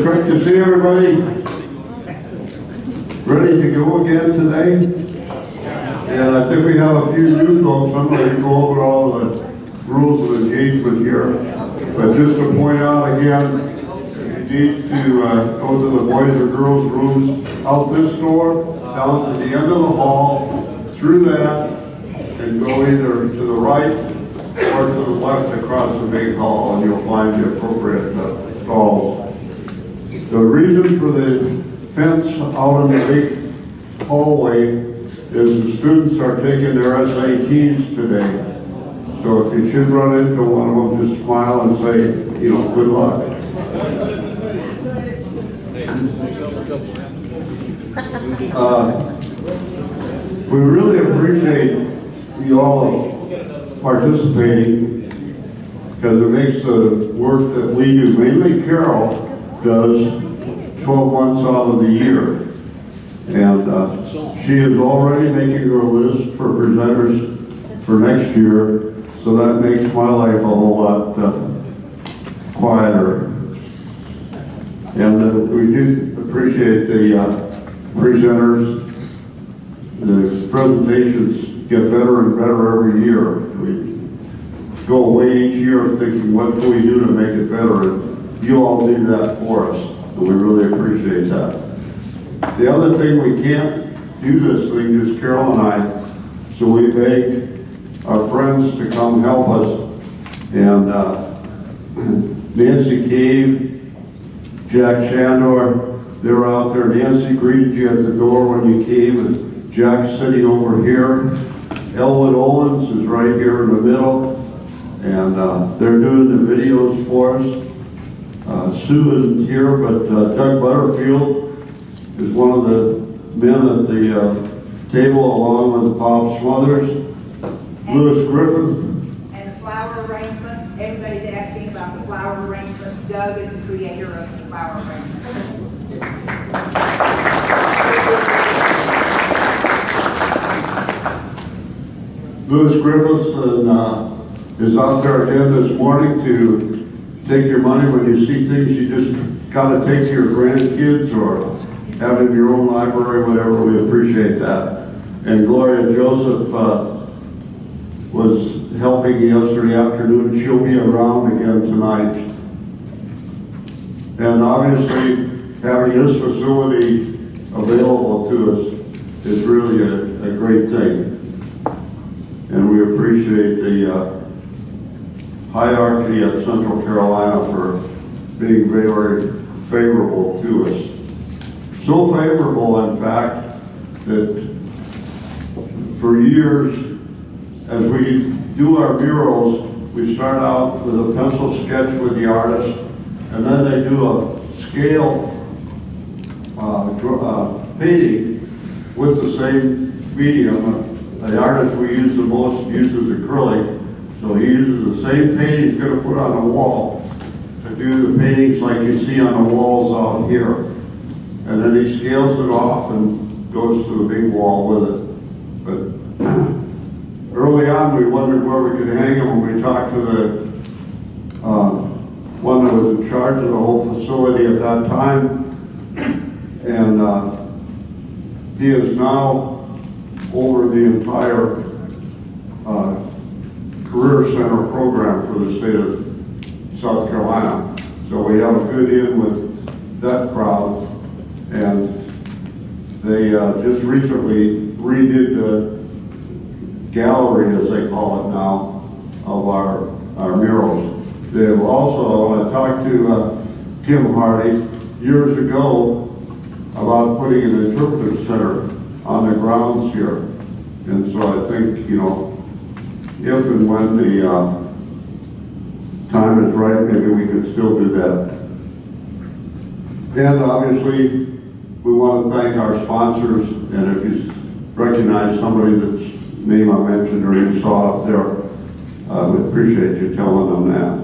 It's great to see everybody. Ready to go again today? And I think we have a few new folks. I'm going to go over all the rules of engagement here. But just to point out again, you need to go to the boys or girls rooms out this door, down to the end of the hall, through that, and go either to the right or to the left across the big hall, and you'll find the appropriate stalls. The reason for the fence out in the big hallway is the students are taking their SATs today. So if you should run into one of them, just smile and say, you know, good luck. We really appreciate you all participating because it makes the work that we do, mainly Carol does 12 months out of the year. And she is already making her list for presenters for next year, so that makes my life a whole lot quieter. And we do appreciate the presenters. The presentations get better and better every year. We go away each year thinking, what can we do to make it better? And you all do that for us, and we really appreciate that. The other thing, we can't do this thing, just Carol and I, so we beg our friends to come help us. And Nancy Cave, Jack Shandor, they're out there. Nancy greeted you at the door when you came, and Jack's sitting over here. Elwood Owens is right here in the middle, and they're doing the videos for us. Sue isn't here, but Doug Butterfield is one of the men at the table, along with Bob Smothers. Lewis Griffin. And the flower arrangements, everybody's asking about the flower arrangements. Doug is the creator of the flower arrangements. Lewis Griffith is out there again this morning to take your money when you see things you just got to take to your grandkids or have in your own library, whatever. We appreciate that. And Gloria Joseph was helping yesterday afternoon. She'll be around again tonight. And obviously, having this facility available to us is really a great thing. And we appreciate the hierarchy at Central Carolina for being very, very favorable to us. So favorable, in fact, that for years, as we do our murals, we start out with a pencil sketch with the artist, and then they do a scale painting with the same medium. The artist we use the most uses acrylic, so he uses the same paint he's going to put on the wall to do the paintings like you see on the walls out here. And then he scales it off and goes to the big wall with it. But early on, we wondered where we could hang him when we talked to the one that was in charge of the whole facility at that time. And he is now over the entire Career Center program for the state of South Carolina. So we have a good in with that crowd. And they just recently redid the gallery, as they call it now, of our murals. They've also, I talked to Tim Hardy years ago about putting an interpretive center on the grounds here. And so I think, you know, if and when the time is right, maybe we could still do that. And obviously, we want to thank our sponsors, and if you recognize somebody that's name I mentioned or you saw up there, we appreciate you telling them that.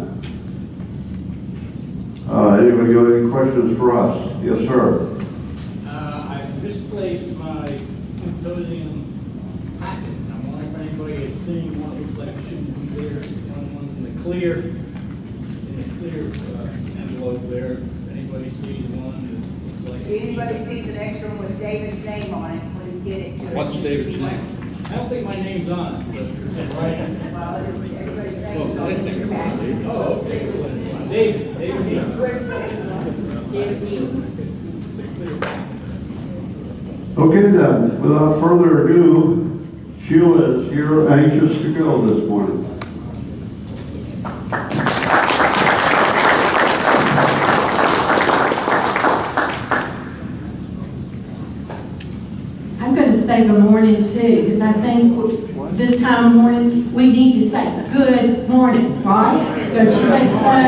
Anybody got any questions for us? Yes, sir. I misplaced my symposium packet. I wonder if anybody has seen one reflection there, one in the clear envelope there. If anybody sees If anybody sees an extra one with David's name on it, please get it to us. What's David's name? I don't think my name's on it, but it's right. Well, everybody's name Well, is on I think your packet. Oh, okay. David Neal. David Neal. Okay then, without further ado, Sheila is here, anxious to go this morning. I'm going to say good morning too, because I think this time of morning, we need to say good morning, right? Don't you think so?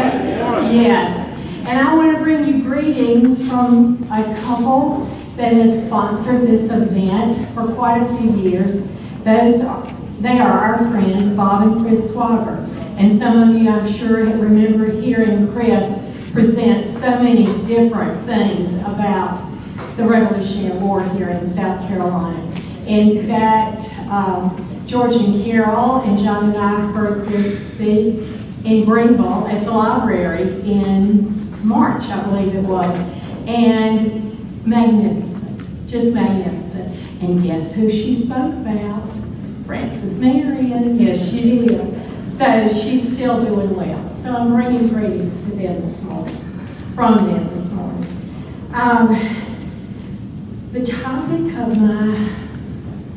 Yes. And I want to bring you greetings from a couple that has sponsored this event for quite a few years. They are our friends, Bob and Chris Swagger. And some of you, I'm sure, remember hearing Chris present so many different things about the Revolutionary War here in South Carolina. In fact, George and Carol and John and I heard Chris speak in Greenville at the library in March, I believe it was. And magnificent, just magnificent. And guess who she spoke about? Frances Marion. Yes, she did. So she's still doing well. So I'm bringing greetings to them this morning, from them this morning. The topic of my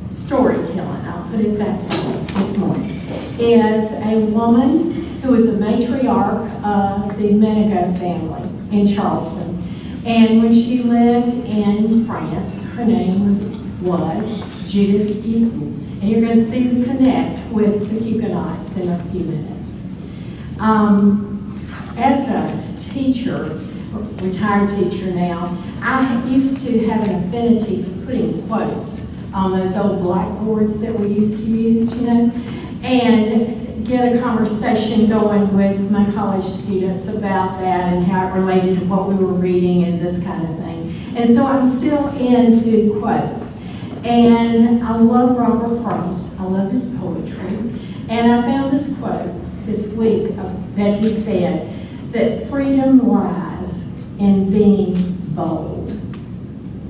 storytelling, I'll put it that way this morning, is a woman who was a matriarch of the Manigault family in Charleston. And when she lived in France, her name was Judith Ingle. And you're going to see the connect with the Huguenots in a few minutes. As a teacher, retired teacher now, I used to have an affinity for putting quotes on those old blackboards that we used to use, you know, and get a conversation going with my college students about that and how it related to what we were reading and this kind of thing. And so I'm still into quotes. And I love Robert Frost. I love his poetry. And I found this quote this week that he said that freedom lies in being bold.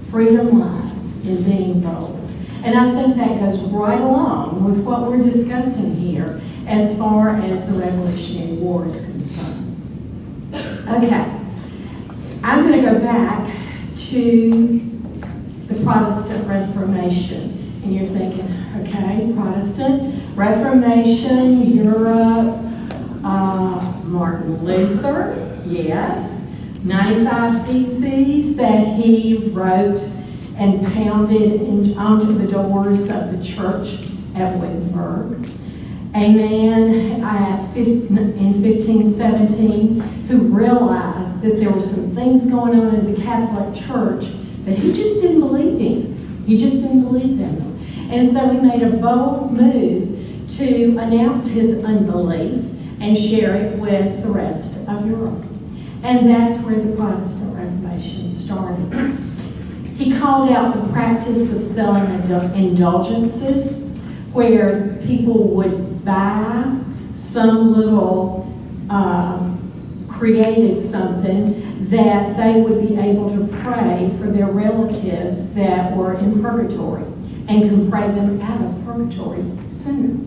Freedom lies in being bold. And I think that goes right along with what we're discussing here as far as the Revolutionary War is concerned. Okay, I'm going to go back to the Protestant Reformation. And you're thinking, okay, Protestant Reformation, Europe, Martin Luther, yes. 95 Theses that he wrote and pounded onto the doors of the church at Wittenberg. A man in 1517 who realized that there were some things going on in the Catholic Church that he just didn't believe in. He just didn't believe in them. And so he made a bold move to announce his unbelief and share it with the rest of Europe. And that's where the Protestant Reformation started. He called out the practice of selling indulgences, where people would buy some little created something that they would be able to pray for their relatives that were in purgatory and can pray them out of purgatory sooner.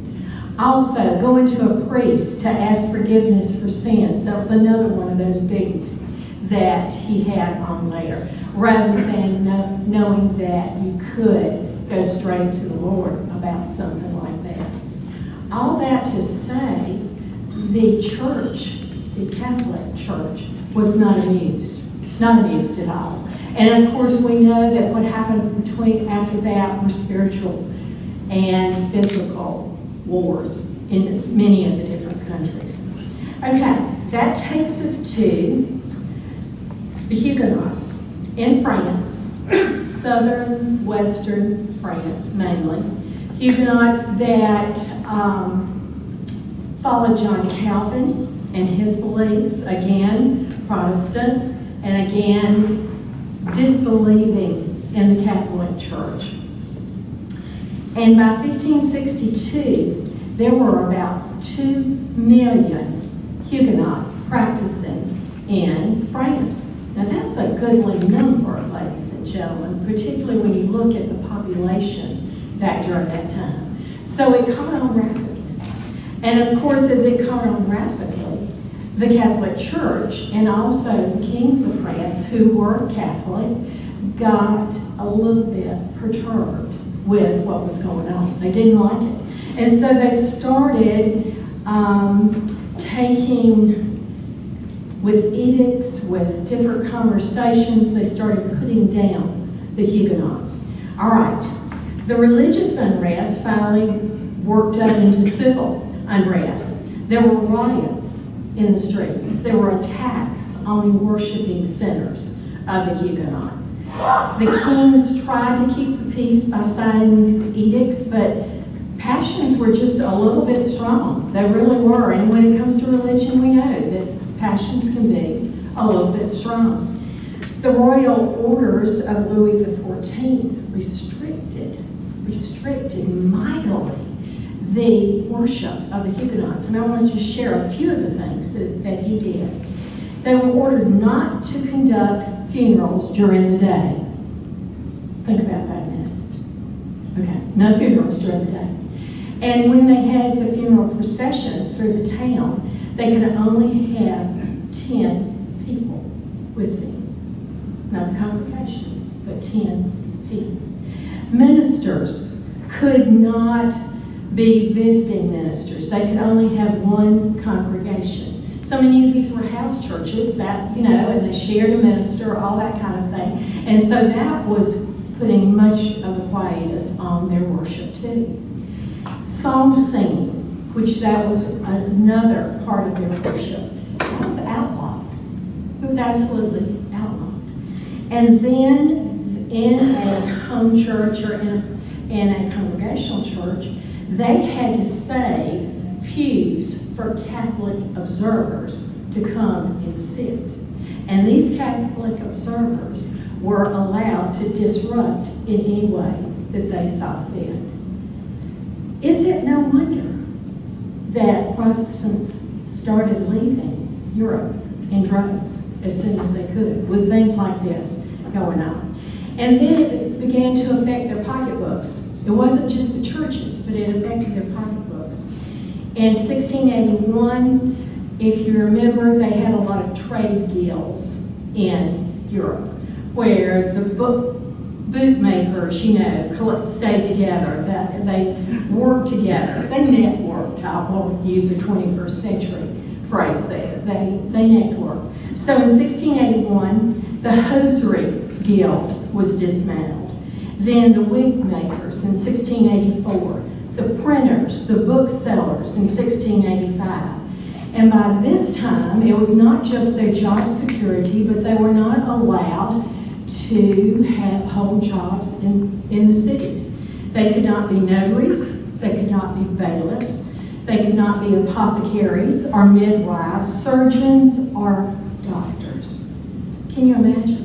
Also, going to a priest to ask forgiveness for sins. That was another one of those biggies that he had on there, rather than knowing that you could go straight to the Lord about something like that. All that to say, the church, the Catholic Church, was not amused at all. And of course, we know that what happened after that were spiritual and physical wars in many of the different countries. Okay, that takes us to the Huguenots in France, southern, western France mainly. Huguenots that followed John Calvin and his beliefs, again, Protestant, and again, disbelieving in the Catholic Church. And by 1562, there were about 2 million Huguenots practicing in France. Now that's a goodly number, ladies and gentlemen, particularly when you look at the population back during that time. So it caught on rapidly. And of course, as it caught on rapidly, the Catholic Church and also the kings of France, who were Catholic, got a little bit perturbed with what was going on. They didn't like it. And so they started taking, with edicts, with different conversations, they started putting down the Huguenots. All right, the religious unrest finally worked up into civil unrest. There were riots in the streets. There were attacks on the worshiping centers of the Huguenots. The kings tried to keep the peace by signing these edicts, but passions were just a little bit strong. They really were. And when it comes to religion, we know that passions can be a little bit strong. The royal orders of Louis XIV restricted mightily the worship of the Huguenots. And I want to just share a few of the things that he did. They were ordered not to conduct funerals during the day. Think about that a minute. Okay, no funerals during the day. And when they had the funeral procession through the town, they could only have 10 people with them. Not the congregation, but 10 people. Ministers could not be visiting ministers. They could only have one congregation. So many of these were house churches that, and they shared a minister, all that kind of thing. And so that was putting much of a quietus on their worship too. Psalm singing, which that was another part of their worship, that was outlawed. It was absolutely outlawed. And then in a home church or in a congregational church, they had to save pews for Catholic observers to come and sit. And these Catholic observers were allowed to disrupt in any way that they saw fit. Is it no wonder that Protestants started leaving Europe in droves as soon as they could, with things like this going on? And then it began to affect their pocketbooks. It wasn't just the churches, but it affected their pocketbooks. In 1681, if you remember, they had a lot of trade guilds in Europe, where the bootmakers, stayed together, that they worked together. They networked. I will use a 21st century phrase there. They networked. So in 1681, the hosiery guild was dismantled. Then the wig makers in 1684, the printers, the booksellers in 1685. And by this time, it was not just their job security, but they were not allowed to hold jobs in the cities. They could not be notaries, they could not be bailiffs, they could not be apothecaries or midwives, surgeons or doctors. Can you imagine?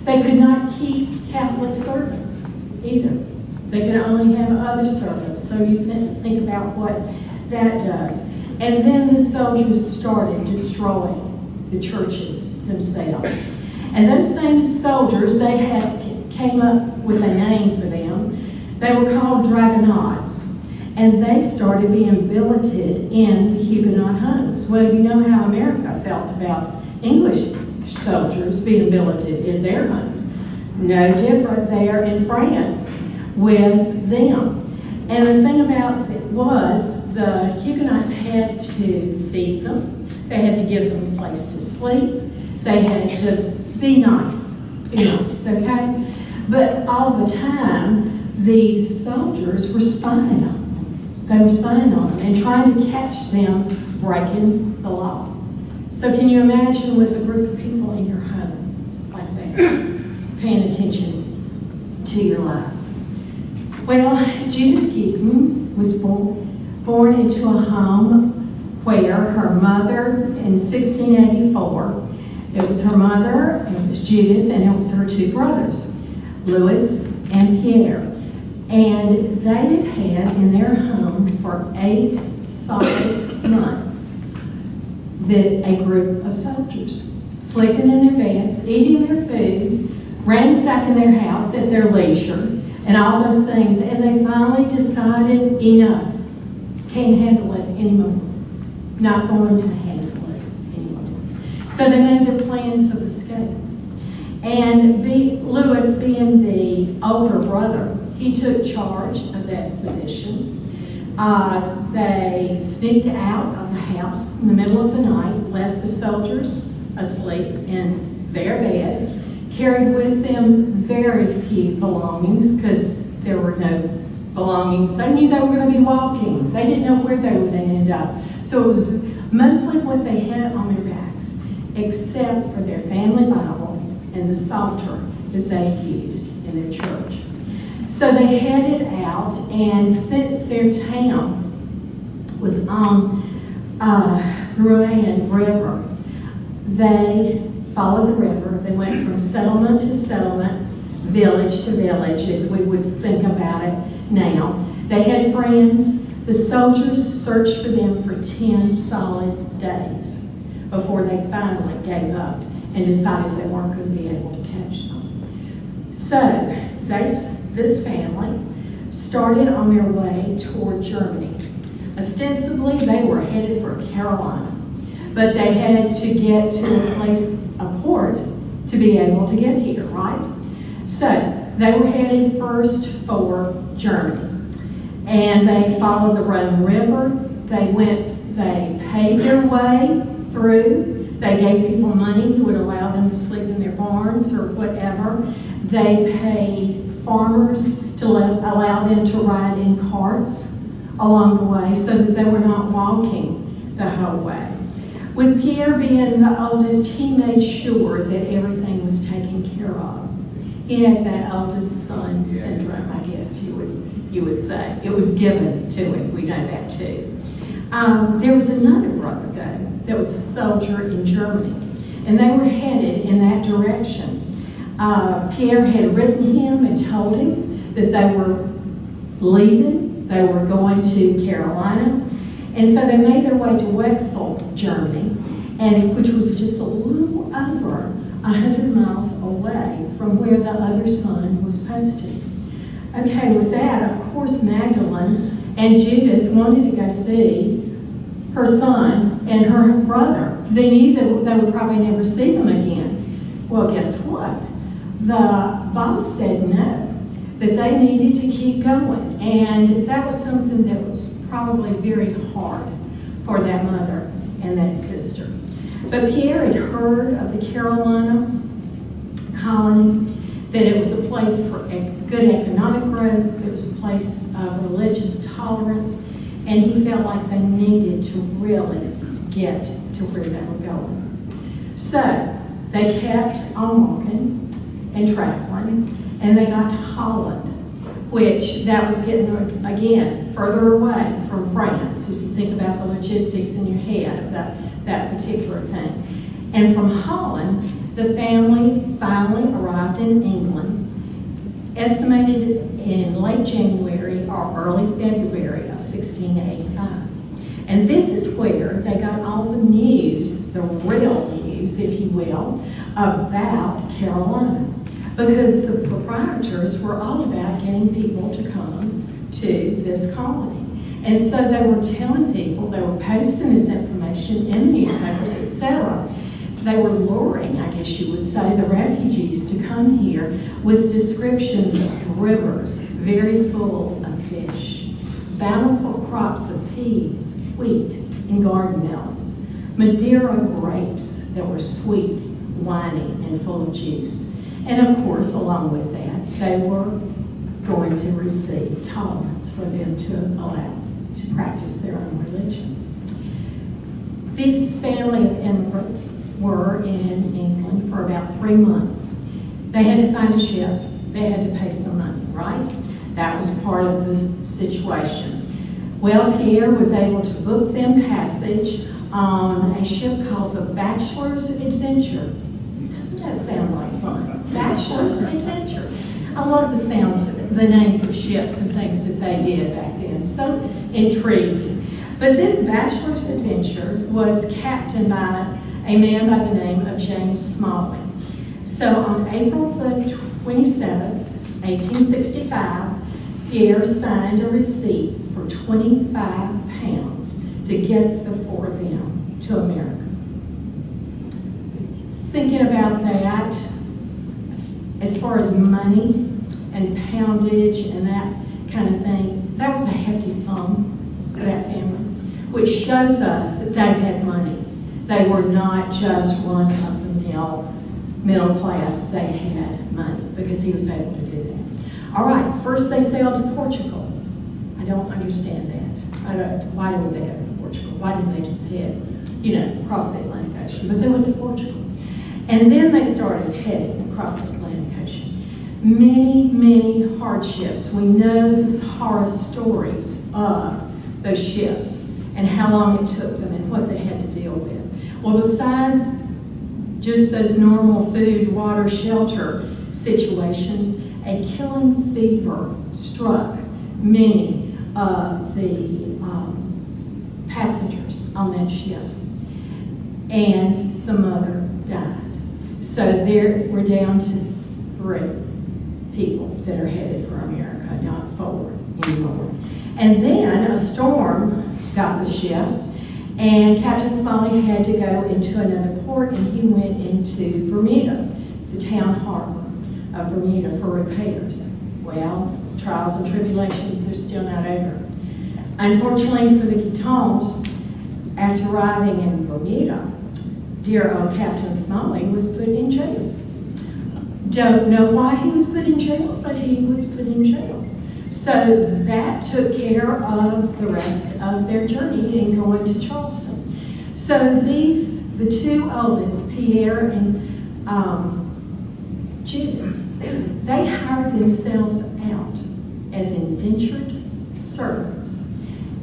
They could not keep Catholic servants either. They could only have other servants. So you think about what that does. And then the soldiers started destroying the churches themselves. And those same soldiers, came up with a name for them. They were called Dragonauts. And they started being billeted in the Huguenot homes. Well, you know how America felt about English soldiers being billeted in their homes. No different there in France with them. And the thing about it was the Huguenots had to feed them. They had to give them a place to sleep. They had to be nice, okay? But all the time, these soldiers were spying on them. They were spying on them and trying to catch them breaking the law. So can you imagine with a group of people in your home like that, paying attention to your lives? Well, Judith Keaton was born into a home where her mother, in 1684, it was her mother, it was Judith, and it was her two brothers, Louis and Pierre. And they had in their home for 8 solid months a group of soldiers sleeping in their beds, eating their food, ransacking their house at their leisure, and all those things. And they finally decided, enough, can't handle it anymore. Not going to handle it anymore. So they made their plans of escape. And Lewis, being the older brother, he took charge of the expedition. They sneaked out of the house in the middle of the night, left the soldiers asleep in their beds, carried with them very few belongings because there were no belongings. They knew they were going to be walking. They didn't know where they would end up. So it was mostly what they had on their backs, except for their family Bible and the Psalter that they used in their church. So they headed out, and since their town was on the Rowan River, they followed the river. They went from settlement to settlement, village to village, as we would think about it now. They had friends. The soldiers searched for them for 10 solid days before they finally gave up and decided they weren't going to be able to catch them. So this family started on their way toward Germany. Ostensibly, they were headed for Carolina, but they had to get to a port to be able to get here, right? So they were headed first for Germany, and they followed the Rhone River. They paid their way through. They gave people money who would allow them to sleep in their barns or whatever. They paid farmers to allow them to ride in carts along the way so that they were not walking the whole way. With Pierre being the oldest, he made sure that everything was taken care of. He had that oldest son syndrome, I guess you would say. It was given to him. We know that too. There was another brother, though, that was a soldier in Germany, and they were headed in that direction. Pierre had written him and told him that they were leaving. They were going to Carolina. And so they made their way to Wexel, Germany, which was just a little over 100 miles away from where the other son was posted. Okay, with that, of course, Magdalene and Judith wanted to go see her son and her brother. They knew that they would probably never see them again. Well, guess what? The boss said no, that they needed to keep going. And that was something that was probably very hard for that mother and that sister. But Pierre had heard of the Carolina colony, that it was a place for good economic growth, it was a place of religious tolerance, and he felt like they needed to really get to where they were going. So they kept on walking and traveling, and they got to Holland, which that was getting, again, further away from France, if you think about the logistics in your head of that particular thing. And from Holland, the family finally arrived in England, estimated in late January or early February of 1685. And this is where they got all the news, the real news, if you will, about Carolina. Because the proprietors were all about getting people to come to this colony. And so they were telling people, they were posting this information in the newspapers, etc. They were luring, I guess you would say, the refugees to come here with descriptions of rivers very full of fish, bountiful crops of peas, wheat, and garden melons, Madeira grapes that were sweet, winey, and full of juice. And of course, along with that, they were going to receive tolerance for them to allow to practice their own religion. This family of immigrants were in England for about 3 months. They had to find a ship. They had to pay some money, right? That was part of the situation. Well, Pierre was able to book them passage on a ship called the Bachelor's Adventure. Doesn't that sound like fun? Bachelor's Adventure. I love the names of ships and things that they did back then. So intriguing. But this Bachelor's Adventure was captained by a man by the name of James Smalley. So on April the 27th, 1865, Pierre signed a receipt for 25 pounds to get the four of them to America. Thinking about that, as far as money and poundage and that kind of thing, that was a hefty sum for that family, which shows us that they had money. They were not just run-of-the-mill middle class. They had money because he was able to do that. All right, first they sailed to Portugal. I don't understand that. Why would they go to Portugal? Why didn't they just head, across the Atlantic Ocean? But they went to Portugal. And then they started heading across the Atlantic Ocean. Many, many hardships. We know the horror stories of those ships and how long it took them and what they had to deal with. Well, besides just those normal food, water, shelter situations, a killing fever struck many of the passengers on that ship, and the mother died. So there we're down to 3 people that are headed for America, not 4 anymore. And then a storm got the ship, and Captain Smalley had to go into another port, and he went into Bermuda, the town harbor of Bermuda, for repairs. Well, trials and tribulations are still not over. Unfortunately for the Guitons, after arriving in Bermuda, dear old Captain Smalley was put in jail. Don't know why he was put in jail, but he was put in jail. So that took care of the rest of their journey in going to Charleston. So the 2 oldest, Pierre and Judith, they hired themselves out as indentured servants,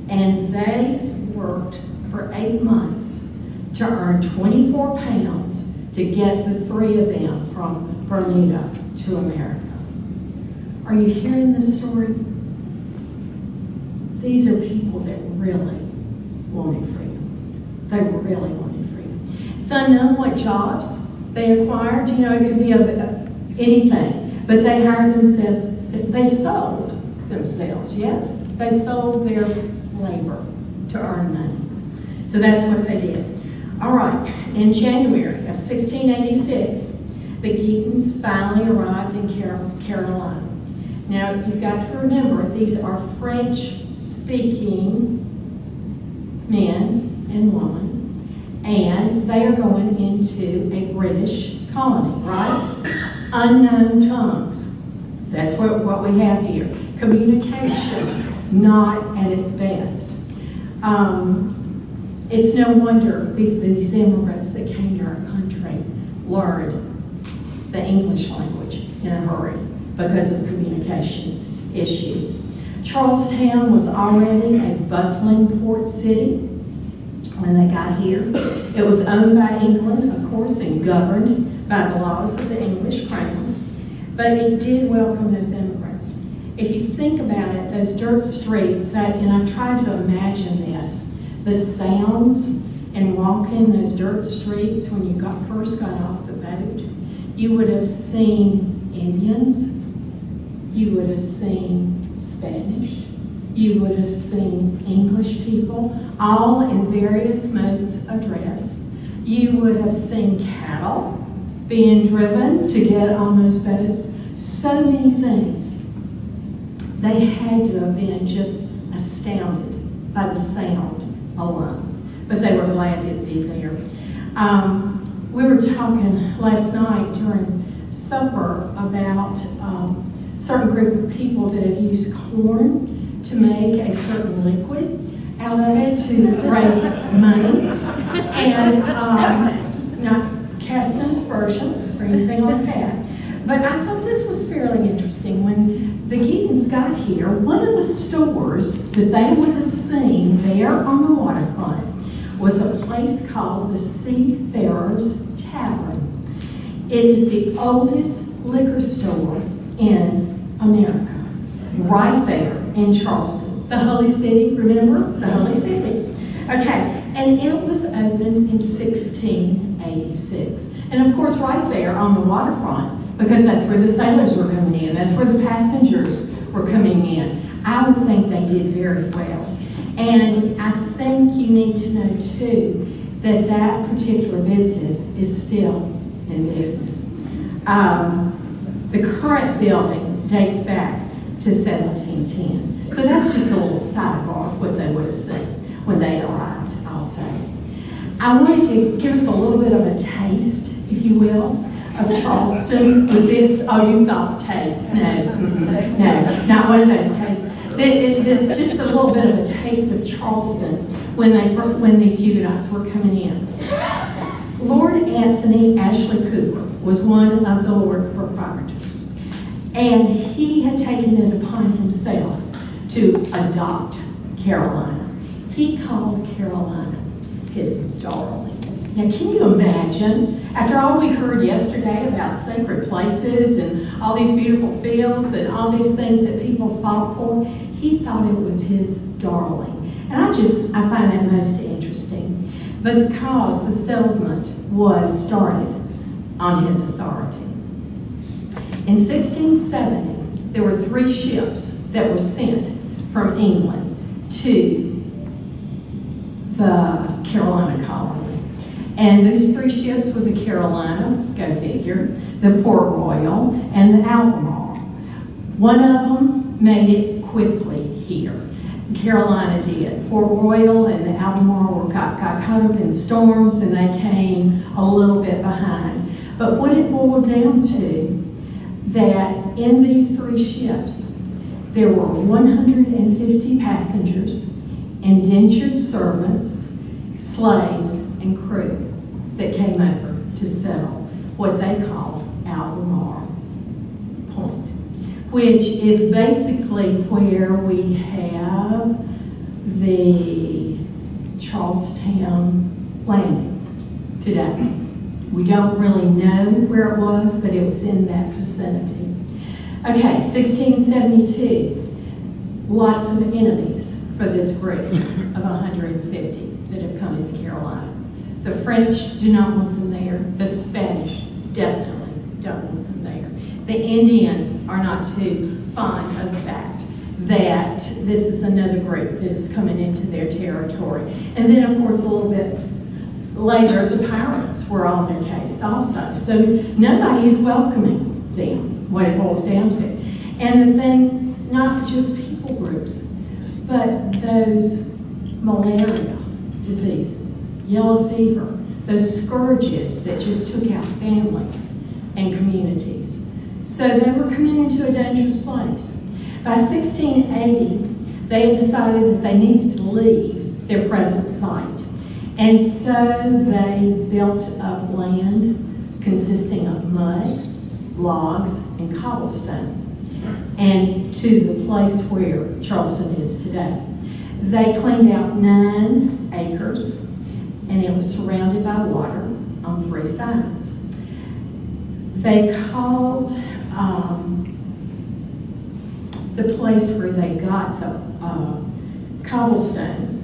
and they worked for 8 months to earn 24 pounds to get the 3 of them from Bermuda to America. Are you hearing this story? These are people that really wanted freedom. They really wanted freedom. It's unknown what jobs they acquired. It could be of anything. But they hired themselves, they sold themselves, yes? They sold their labor to earn money. So that's what they did. All right, in January of 1686, the Geatons finally arrived in Carolina. Now, you've got to remember, these are French-speaking men and women, and they are going into a British colony, right? Unknown tongues. That's what we have here. Communication, not at its best. It's no wonder these immigrants that came to our country learned the English language in a hurry because of communication issues. Charlestown was already a bustling port city when they got here. It was owned by England, of course, and governed by the laws of the English crown, but it did welcome those immigrants. If you think about it, those dirt streets, and I've tried to imagine this, the sounds and walking those dirt streets when you first got off the boat, you would have seen Indians, you would have seen Spanish, you would have seen English people, all in various modes of dress. You would have seen cattle being driven to get on those boats. So many things. They had to have been just astounded by the sound alone, but they were glad to be there. We were talking last night during supper about a certain group of people that have used corn to make a certain liquid out of it to raise money, and not casting aspersions or anything like that. But I thought this was fairly interesting. When the Geatons got here, one of the stores that they would have seen there on the waterfront was a place called the Seafarers Tavern. It is the oldest liquor store in America, right there in Charleston. The Holy City, remember? The Holy City. Okay, and it was opened in 16 1686. And of course, right there on the waterfront, because that's where the sailors were coming in, that's where the passengers were coming in. I would think they did very well. And I think you need to know too that that particular business is still in business. The current building dates back to 1710. So that's just a little sidebar of what they would have seen when they arrived, I'll say. I wanted to give us a little bit of a taste, if you will, of Charleston with this. Oh, you thought taste. No, no, not one of those tastes. There's just a little bit of a taste of Charleston when these Huguenots were coming in. Lord Anthony Ashley Cooper was one of the Lord proprietors, and he had taken it upon himself to adopt Carolina. He called Carolina his darling. Now, can you imagine, after all we heard yesterday about sacred places and all these beautiful fields and all these things that people fought for, he thought it was his darling. And I find that most interesting, because the settlement was started on his authority. In 1670, there were 3 ships that were sent from England to the Carolina colony. And these 3 ships were the Carolina, go figure, the Port Royal, and the Albemarle. One of them made it quickly here. Carolina did. Port Royal and the Albemarle got caught up in storms, and they came a little bit behind. But what it boiled down to, that in these 3 ships, there were 150 passengers, indentured servants, slaves, and crew that came over to settle what they called Albemarle Point, which is basically where we have the Charlestown landing today. We don't really know where it was, but it was in that vicinity. Okay, 1672, lots of enemies for this group of 150 that have come into Carolina. The French do not want them there. The Spanish definitely don't want them there. The Indians are not too fond of the fact that this is another group that is coming into their territory. And then, of course, a little bit later, the pirates were on their case also. So nobody is welcoming them, what it boils down to. And the thing, not just people groups, but those malaria diseases, yellow fever, those scourges that just took out families and communities. So they were coming into a dangerous place. By 1680, they had decided that they needed to leave their present site. And so they built up land consisting of mud, logs, and cobblestone, and to the place where Charleston is today. They cleaned out 9 acres, and it was surrounded by water on 3 sides. They called the place where they got the cobblestone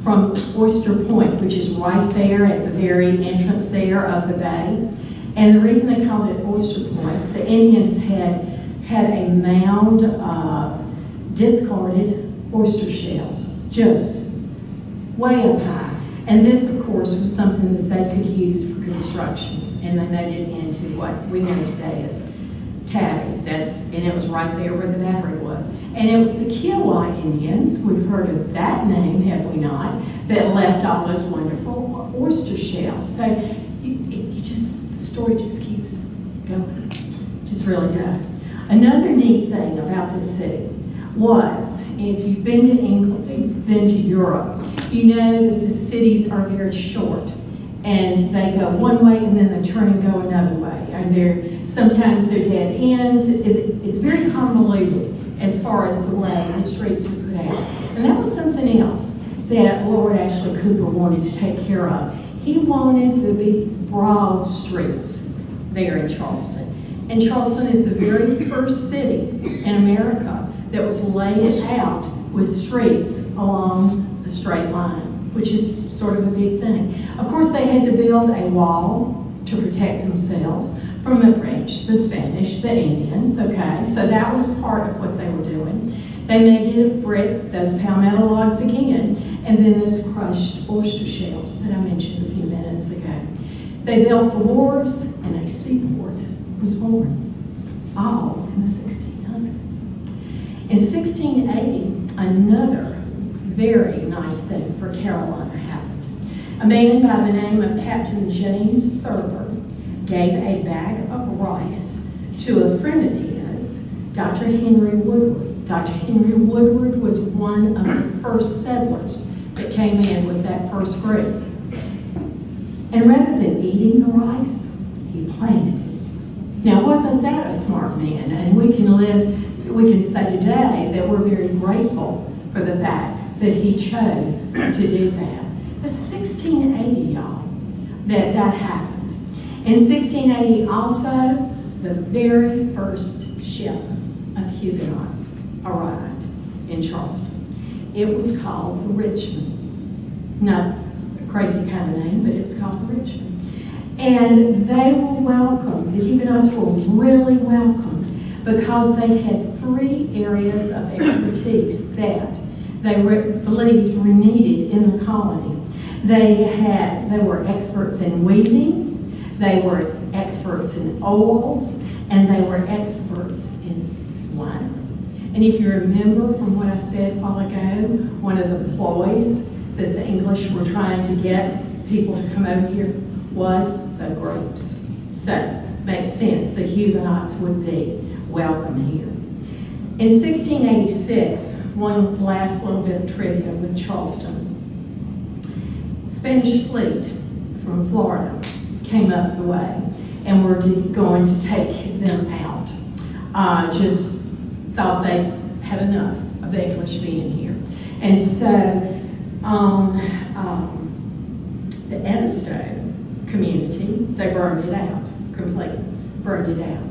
from Oyster Point, which is right there at the very entrance there of the bay. And the reason they called it Oyster Point, the Indians had a mound of discarded oyster shells, just way up high. And this, of course, was something that they could use for construction. And they made it into what we know today as Tabby. And it was right there where the battery was. And it was the Kiowa Indians, we've heard of that name, have we not, that left all those wonderful oyster shells. So the story just keeps going. It just really does. Another neat thing about the city was, if you've been to England, if you've been to Europe, you know that the cities are very short. And they go one way and then they turn and go another way. And sometimes they're dead ends. It's very convoluted as far as the way the streets are put out. And that was something else that Lord Ashley Cooper wanted to take care of. He wanted the big, broad streets there in Charleston. And Charleston is the very first city in America that was laid out with streets along a straight line, which is sort of a big thing. Of course, they had to build a wall to protect themselves from the French, the Spanish, the Indians, okay? So that was part of what they were doing. They made it of brick, those palmetto logs again, and then those crushed oyster shells that I mentioned a few minutes ago. They built the wharves, and a seaport was born, all in the 1600s. In 1680, another very nice thing for Carolina happened. A man by the name of Captain James Thurber gave a bag of rice to a friend of his, Dr. Henry Woodward. Dr. Henry Woodward was one of the first settlers that came in with that first group. And rather than eating the rice, he planted it. Now, wasn't that a smart man? And we can say today that we're very grateful for the fact that he chose to do that. It's 1680, y'all, that happened. In 1680 also, the very first ship of Huguenots arrived in Charleston. It was called the Richmond. Not a crazy kind of name, but it was called the Richmond. And they were welcome. The Huguenots were really welcome because they had 3 areas of expertise that they believed were needed in the colony. They were experts in weaving, they were experts in oils, and they were experts in winery. And if you remember from what I said a while ago, one of the ploys that the English were trying to get people to come over here was the grapes. So, makes sense, the Huguenots would be welcome here. In 1686, one last little bit of trivia with Charleston. Spanish fleet from Florida came up the way and were going to take them out. Just thought they had enough of the English being here. And so the Edisto community, they burned it out, completely burned it out.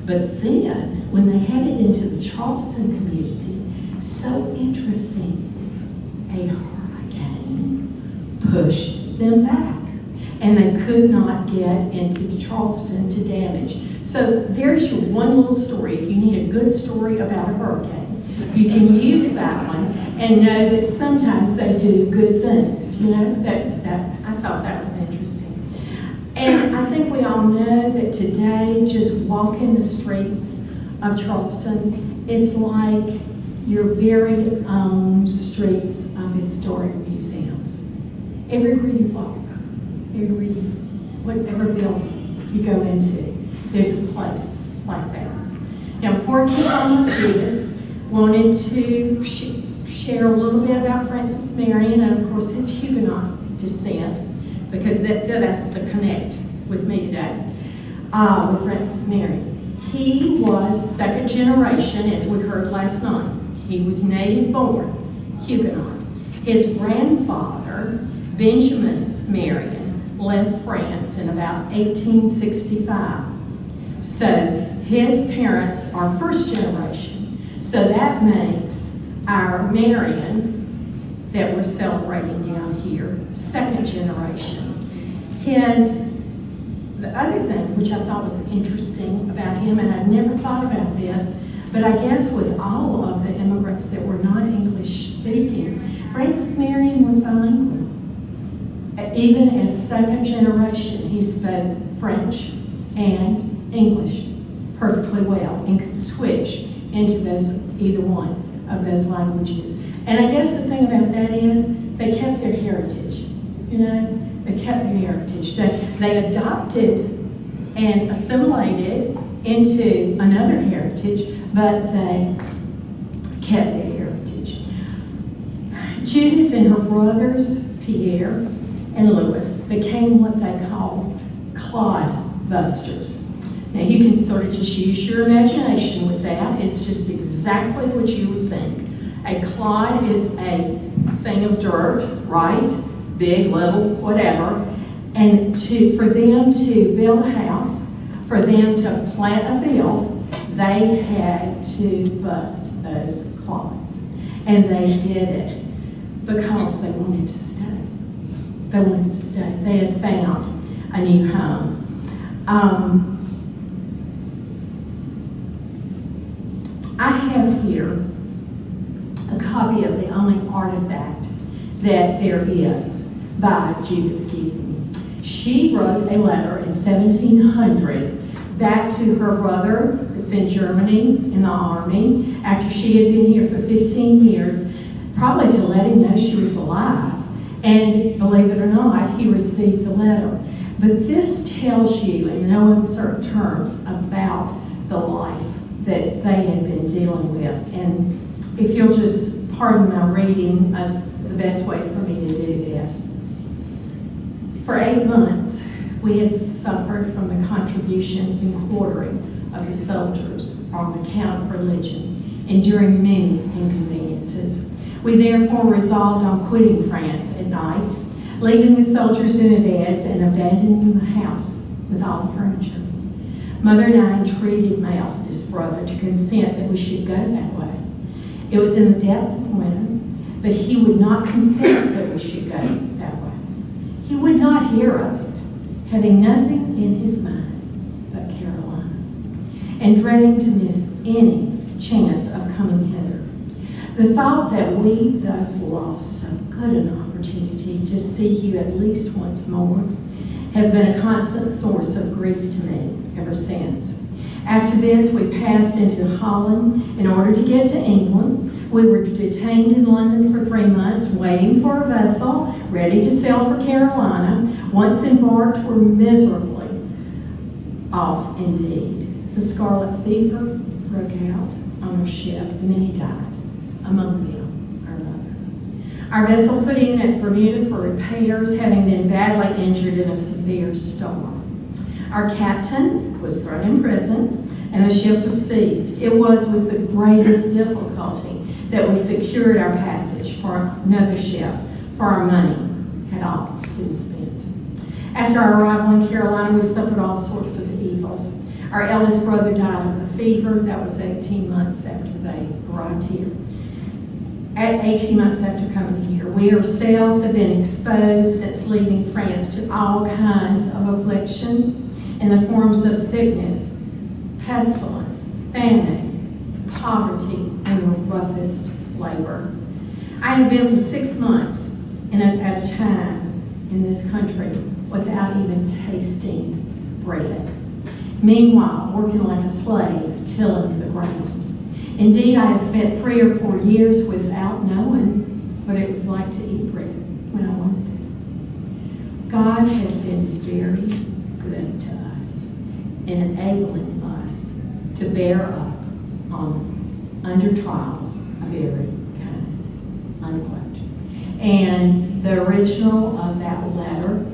But then, when they headed into the Charleston community, so interesting, a hurricane pushed them back. And they could not get into Charleston to damage. So there's your one little story. If you need a good story about a hurricane, you can use that one and know that sometimes they do good things. You know, that I thought that was interesting. And I think we all know that today, just walking the streets of Charleston, it's like your very own streets of historic museums. Everywhere you walk, whatever building you go into, there's a place like that. Now, before I keep on with Judith, wanted to share a little bit about Francis Marion and, of course, his Huguenot descent, because that's the connect with me today, with Francis Marion. He was second generation, as we heard last night. He was native born Huguenot. His grandfather, Benjamin Marion, left France in about 1865. So his parents are first generation. So that makes our Marion that we're celebrating down here second generation. The other thing, which I thought was interesting about him, and I'd never thought about this, but I guess with all of the immigrants that were not English speaking, Francis Marion was bilingual. Even as second generation, he spoke French and English perfectly well and could switch into either one of those languages. And I guess the thing about that is they kept their heritage. You know, they kept their heritage. They adopted and assimilated into another heritage, but they kept their heritage. Judith and her brothers, Pierre and Louis, became what they call clodbusters. Now you can sort of just use your imagination with that. It's just exactly what you would think. A clod is a thing of dirt, right? Big, little, whatever. And for them to build a house, for them to plant a field, they had to bust those clods. And they did it because they wanted to stay. They wanted to stay. They had found a new home. I have here a copy of the only artifact that there is by Judith. She wrote a letter in 1700 back to her brother that's in Germany in the army after she had been here for 15 years, probably to let him know she was alive. And believe it or not, he received the letter. But this tells you in no uncertain terms about the life that they had been dealing with. And if you'll just pardon my reading, that's the best way for me to do this. For 8 months, we had suffered from the contributions and quartering of the soldiers on account of religion, enduring many inconveniences. We therefore resolved on quitting France at night, leaving the soldiers in their beds and abandoning the house with all the furniture. Mother and I entreated my eldest brother to consent that we should go that way. It was in the depth of winter, but he would not consent that we should go that way. He would not hear of it, having nothing in his mind but Carolina, and dreading to miss any chance of coming hither. The thought that we thus lost so good an opportunity to see you at least once more has been a constant source of grief to me ever since. After this, we passed into Holland in order to get to England. We were detained in London for 3 months, waiting for a vessel ready to sail for Carolina. Once embarked, were miserably off indeed. The scarlet fever broke out on our ship, and many died, among them our mother. Our vessel put in at Bermuda for repairs, having been badly injured in a severe storm. Our captain was thrown in prison, and the ship was seized. It was with the greatest difficulty that we secured our passage for another ship, for our money had all been spent. After our arrival in Carolina, we suffered all sorts of evils. Our eldest brother died of a fever. That was 18 months after they arrived here. 18 months after coming here. We ourselves have been exposed since leaving France to all kinds of affliction in the forms of sickness, pestilence, famine, poverty, and the roughest labor. I have been for 6 months at a time in this country without even tasting bread. Meanwhile, working like a slave, tilling the ground. Indeed, I have spent 3 or 4 years without knowing what it was like to eat bread when I wanted it. God has been very good to us in enabling us to bear up under trials of every kind, unquote. And the original of that letter